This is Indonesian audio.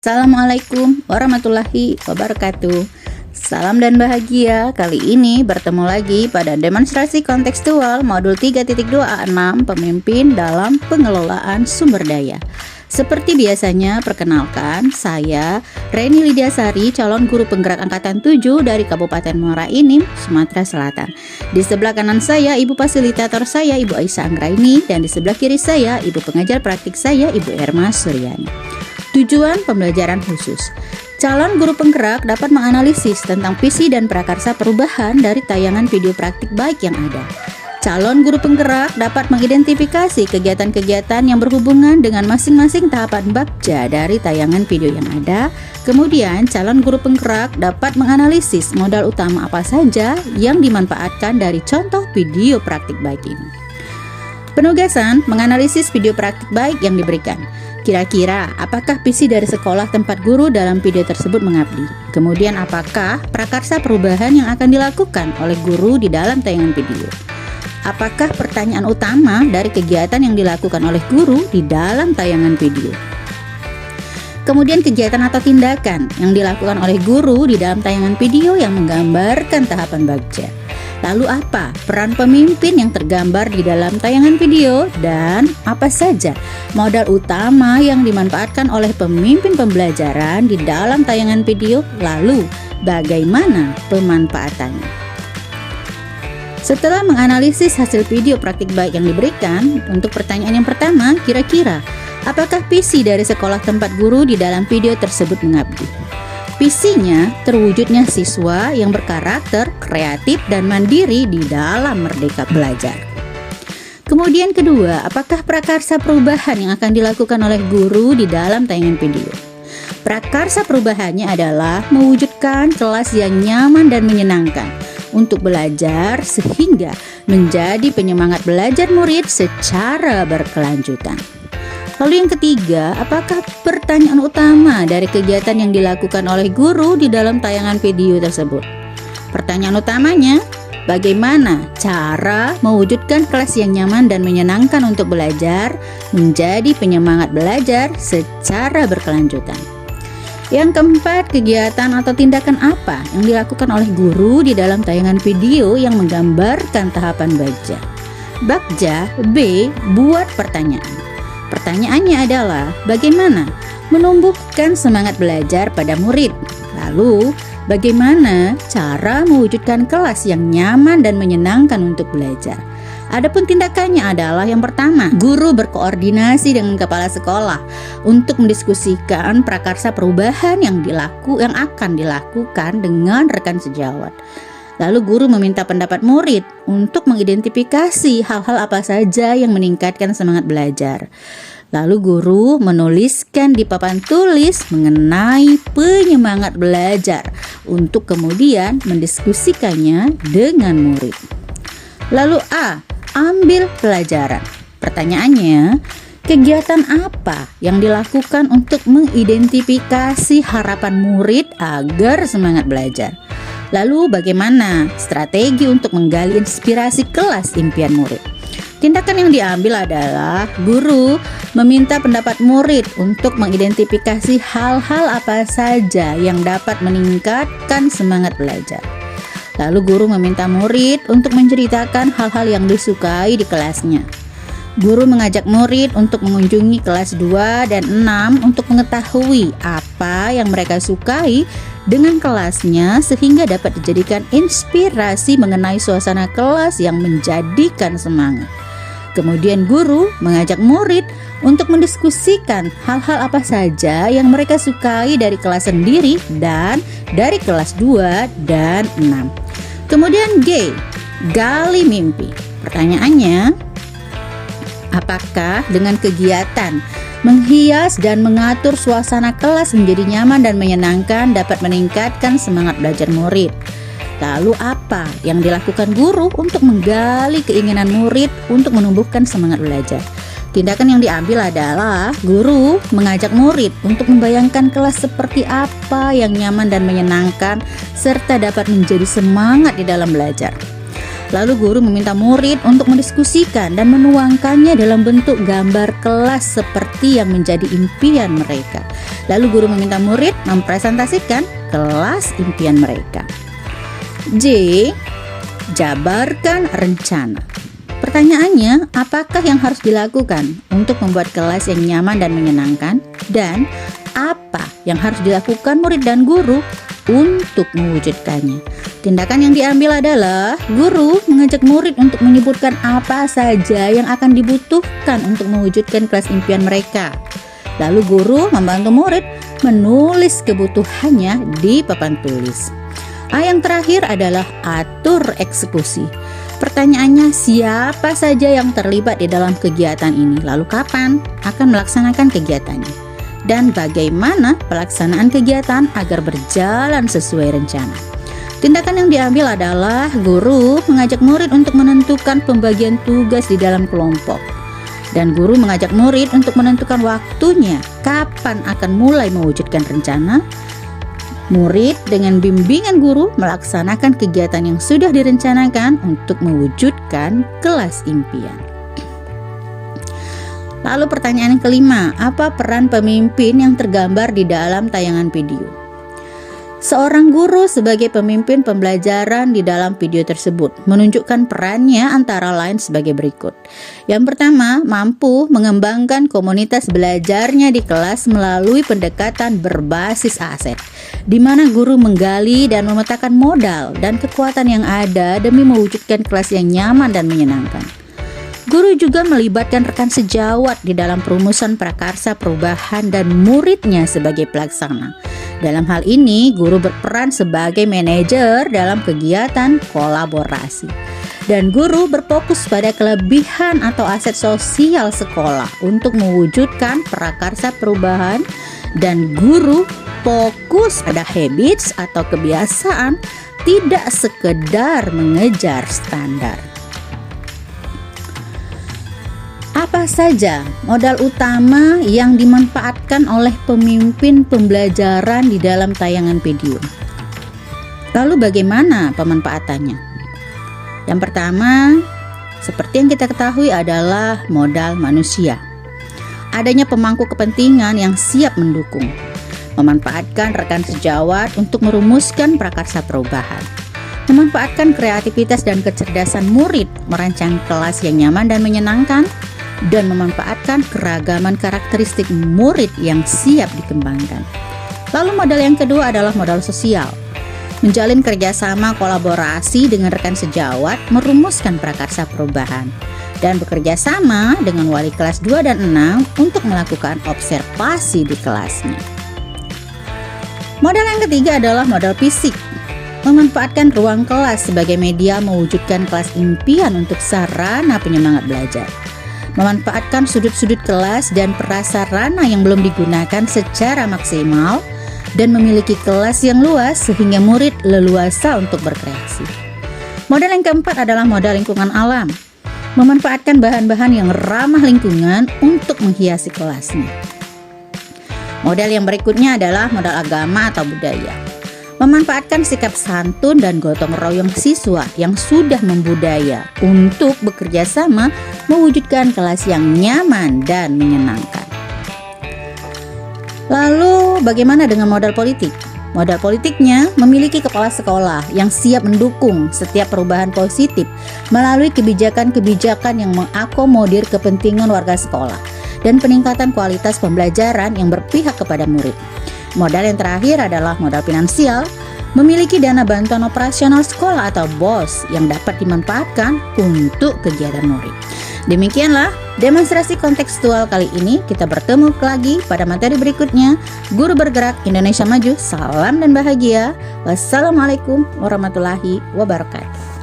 Assalamualaikum warahmatullahi wabarakatuh. Salam dan bahagia. Kali ini bertemu lagi pada demonstrasi kontekstual modul 3.2A6 pemimpin dalam pengelolaan sumber daya. Seperti biasanya, perkenalkan, saya Reni Lidiasari, calon guru penggerak angkatan 7 dari Kabupaten Muara Enim, Sumatera Selatan. Di sebelah kanan saya, ibu fasilitator saya, Ibu Aisyah Anggraini, dan di sebelah kiri saya, ibu pengajar praktik saya, Ibu Erma Suryani. Tujuan pembelajaran khusus. Calon guru penggerak dapat menganalisis tentang visi dan prakarsa perubahan dari tayangan video praktik baik yang ada. Calon guru penggerak dapat mengidentifikasi kegiatan-kegiatan yang berhubungan dengan masing-masing tahapan bagja dari tayangan video yang ada. Kemudian, calon guru penggerak dapat menganalisis modal utama apa saja yang dimanfaatkan dari contoh video praktik baik ini. Penugasan menganalisis video praktik baik yang diberikan. Kira-kira apakah visi dari sekolah tempat guru dalam video tersebut mengabdi? Kemudian apakah prakarsa perubahan yang akan dilakukan oleh guru di dalam tayangan video? Apakah pertanyaan utama dari kegiatan yang dilakukan oleh guru di dalam tayangan video? Kemudian kegiatan atau tindakan yang dilakukan oleh guru di dalam tayangan video yang menggambarkan tahapan bagja. Lalu apa peran pemimpin yang tergambar di dalam tayangan video dan apa saja modal utama yang dimanfaatkan oleh pemimpin pembelajaran di dalam tayangan video, lalu bagaimana pemanfaatannya? Setelah menganalisis hasil video praktik baik yang diberikan, untuk pertanyaan yang pertama, kira-kira apakah visi dari sekolah tempat guru di dalam video tersebut mengabdi? Visinya terwujudnya siswa yang berkarakter, kreatif, dan mandiri di dalam merdeka belajar. Kemudian kedua, apakah prakarsa perubahan yang akan dilakukan oleh guru di dalam tayangan video? Prakarsa perubahannya adalah mewujudkan kelas yang nyaman dan menyenangkan untuk belajar sehingga menjadi penyemangat belajar murid secara berkelanjutan. Lalu yang ketiga, apakah pertanyaan utama dari kegiatan yang dilakukan oleh guru di dalam tayangan video tersebut? Pertanyaan utamanya, bagaimana cara mewujudkan kelas yang nyaman dan menyenangkan untuk belajar menjadi penyemangat belajar secara berkelanjutan? Yang keempat, kegiatan atau tindakan apa yang dilakukan oleh guru di dalam tayangan video yang menggambarkan tahapan bagja? Bagja B, buat pertanyaan. Pertanyaannya adalah bagaimana menumbuhkan semangat belajar pada murid. Lalu, bagaimana cara mewujudkan kelas yang nyaman dan menyenangkan untuk belajar? Adapun tindakannya adalah yang pertama, guru berkoordinasi dengan kepala sekolah untuk mendiskusikan prakarsa perubahan yang akan dilakukan dengan rekan sejawat. Lalu guru meminta pendapat murid untuk mengidentifikasi hal-hal apa saja yang meningkatkan semangat belajar. Lalu guru menuliskan di papan tulis mengenai penyemangat belajar untuk kemudian mendiskusikannya dengan murid. Lalu A, ambil pelajaran. Pertanyaannya, kegiatan apa yang dilakukan untuk mengidentifikasi harapan murid agar semangat belajar? Lalu bagaimana strategi untuk menggali inspirasi kelas impian murid? Tindakan yang diambil adalah guru meminta pendapat murid untuk mengidentifikasi hal-hal apa saja yang dapat meningkatkan semangat belajar. Lalu guru meminta murid untuk menceritakan hal-hal yang disukai di kelasnya. Guru mengajak murid untuk mengunjungi kelas 2 dan 6 untuk mengetahui apa yang mereka sukai dengan kelasnya sehingga dapat dijadikan inspirasi mengenai suasana kelas yang menjadikan semangat. Kemudian guru mengajak murid untuk mendiskusikan hal-hal apa saja yang mereka sukai dari kelas sendiri dan dari kelas 2 dan 6. Kemudian G, gali mimpi. Pertanyaannya, apakah dengan kegiatan menghias dan mengatur suasana kelas menjadi nyaman dan menyenangkan dapat meningkatkan semangat belajar murid? Lalu apa yang dilakukan guru untuk menggali keinginan murid untuk menumbuhkan semangat belajar? Tindakan yang diambil adalah guru mengajak murid untuk membayangkan kelas seperti apa yang nyaman dan menyenangkan serta dapat menjadi semangat di dalam belajar. Lalu guru meminta murid untuk mendiskusikan dan menuangkannya dalam bentuk gambar kelas seperti yang menjadi impian mereka. Lalu guru meminta murid mempresentasikan kelas impian mereka. J. Jabarkan rencana. Pertanyaannya, apakah yang harus dilakukan untuk membuat kelas yang nyaman dan menyenangkan? Dan apa yang harus dilakukan murid dan guru untuk mewujudkannya? Tindakan yang diambil adalah guru mengajak murid untuk menyebutkan apa saja yang akan dibutuhkan untuk mewujudkan kelas impian mereka. Lalu guru membantu murid menulis kebutuhannya di papan tulis. Yang terakhir adalah atur eksekusi. Pertanyaannya, siapa saja yang terlibat di dalam kegiatan ini? Lalu kapan akan melaksanakan kegiatannya? Dan bagaimana pelaksanaan kegiatan agar berjalan sesuai rencana? Tindakan yang diambil adalah guru mengajak murid untuk menentukan pembagian tugas di dalam kelompok. Dan guru mengajak murid untuk menentukan waktunya, kapan akan mulai mewujudkan rencana. Murid dengan bimbingan guru melaksanakan kegiatan yang sudah direncanakan untuk mewujudkan kelas impian. Lalu pertanyaan yang kelima, apa peran pemimpin yang tergambar di dalam tayangan video? Seorang guru sebagai pemimpin pembelajaran di dalam video tersebut menunjukkan perannya antara lain sebagai berikut. Yang pertama, mampu mengembangkan komunitas belajarnya di kelas melalui pendekatan berbasis aset, di mana guru menggali dan memetakan modal dan kekuatan yang ada demi mewujudkan kelas yang nyaman dan menyenangkan. Guru juga melibatkan rekan sejawat di dalam perumusan prakarsa perubahan dan muridnya sebagai pelaksana. Dalam hal ini, guru berperan sebagai manajer dalam kegiatan kolaborasi. Dan guru berfokus pada kelebihan atau aset sosial sekolah untuk mewujudkan prakarsa perubahan, dan guru fokus pada habits atau kebiasaan, tidak sekedar mengejar standar. Apa saja modal utama yang dimanfaatkan oleh pemimpin pembelajaran di dalam tayangan video? Lalu bagaimana pemanfaatannya? Yang pertama, seperti yang kita ketahui adalah modal manusia. Adanya pemangku kepentingan yang siap mendukung, memanfaatkan rekan sejawat untuk merumuskan prakarsa perubahan, memanfaatkan kreativitas dan kecerdasan murid merancang kelas yang nyaman dan menyenangkan, dan memanfaatkan keragaman karakteristik murid yang siap dikembangkan. Lalu modal yang kedua adalah modal sosial. Menjalin kerjasama kolaborasi dengan rekan sejawat, merumuskan prakarsa perubahan, dan bekerja sama dengan wali kelas 2 dan 6 untuk melakukan observasi di kelasnya. Modal yang ketiga adalah modal fisik. Memanfaatkan ruang kelas sebagai media mewujudkan kelas impian untuk sarana penyemangat belajar. Memanfaatkan sudut-sudut kelas dan prasarana yang belum digunakan secara maksimal, dan memiliki kelas yang luas sehingga murid leluasa untuk berkreasi. Modal yang keempat adalah modal lingkungan alam. Memanfaatkan bahan-bahan yang ramah lingkungan untuk menghiasi kelasnya. Modal yang berikutnya adalah modal agama atau budaya. Memanfaatkan sikap santun dan gotong royong siswa yang sudah membudaya untuk bekerja sama mewujudkan kelas yang nyaman dan menyenangkan. Lalu bagaimana dengan modal politik? Modal politiknya memiliki kepala sekolah yang siap mendukung setiap perubahan positif melalui kebijakan-kebijakan yang mengakomodir kepentingan warga sekolah dan peningkatan kualitas pembelajaran yang berpihak kepada murid. Modal yang terakhir adalah modal finansial, memiliki dana bantuan operasional sekolah atau BOS yang dapat dimanfaatkan untuk kegiatan murid. Demikianlah demonstrasi kontekstual kali ini. Kita bertemu lagi pada materi berikutnya. Guru bergerak Indonesia Maju, salam dan bahagia. Wassalamualaikum warahmatullahi wabarakatuh.